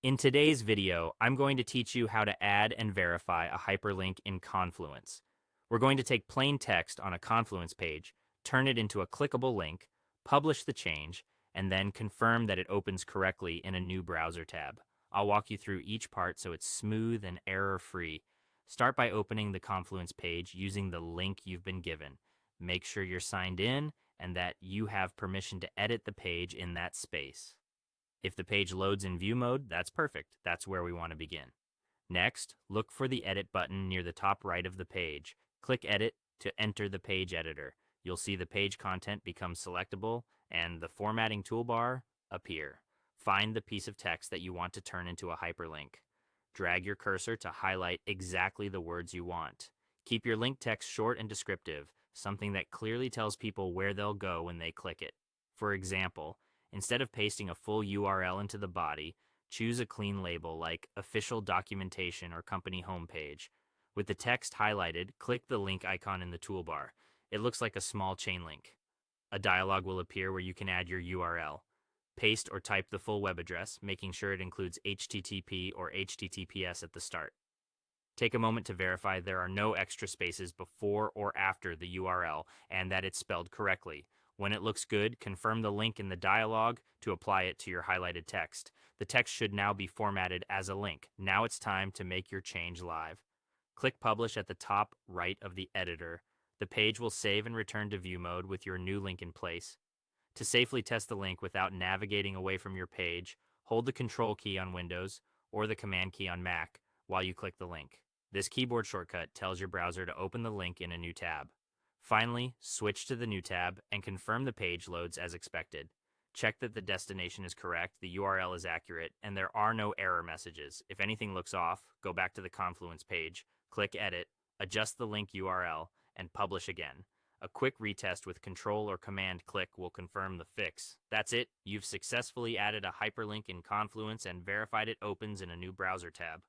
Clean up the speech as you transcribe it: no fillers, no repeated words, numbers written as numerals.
In today's video, I'm going to teach you how to add and verify a hyperlink in Confluence. We're going to take plain text on a Confluence page, turn it into a clickable link, publish the change, and then confirm that it opens correctly in a new browser tab. I'll walk you through each part so it's smooth and error-free. Start by opening the Confluence page using the link you've been given. Make sure you're signed in and that you have permission to edit the page in that space. If the page loads in view mode, that's perfect. That's where we want to begin. Next, look for the edit button near the top right of the page. Click edit to enter the page editor. You'll see the page content become selectable and the formatting toolbar appear. Find the piece of text that you want to turn into a hyperlink. Drag your cursor to highlight exactly the words you want. Keep your link text short and descriptive, something that clearly tells people where they'll go when they click it. For example, instead of pasting a full URL into the body, choose a clean label like Official Documentation or Company Homepage. With the text highlighted, click the link icon in the toolbar. It looks like a small chain link. A dialog will appear where you can add your URL. Paste or type the full web address, making sure it includes HTTP or HTTPS at the start. Take a moment to verify there are no extra spaces before or after the URL and that it's spelled correctly. When it looks good, confirm the link in the dialog to apply it to your highlighted text. The text should now be formatted as a link. Now it's time to make your change live. Click Publish at the top right of the editor. The page will save and return to view mode with your new link in place. To safely test the link without navigating away from your page, hold the Control key on Windows or the Command key on Mac while you click the link. This keyboard shortcut tells your browser to open the link in a new tab. Finally, switch to the new tab and confirm the page loads as expected. Check that the destination is correct, the URL is accurate, and there are no error messages. If anything looks off, go back to the Confluence page, click Edit, adjust the link URL, and publish again. A quick retest with Control or Command click will confirm the fix. That's it. You've successfully added a hyperlink in Confluence and verified it opens in a new browser tab.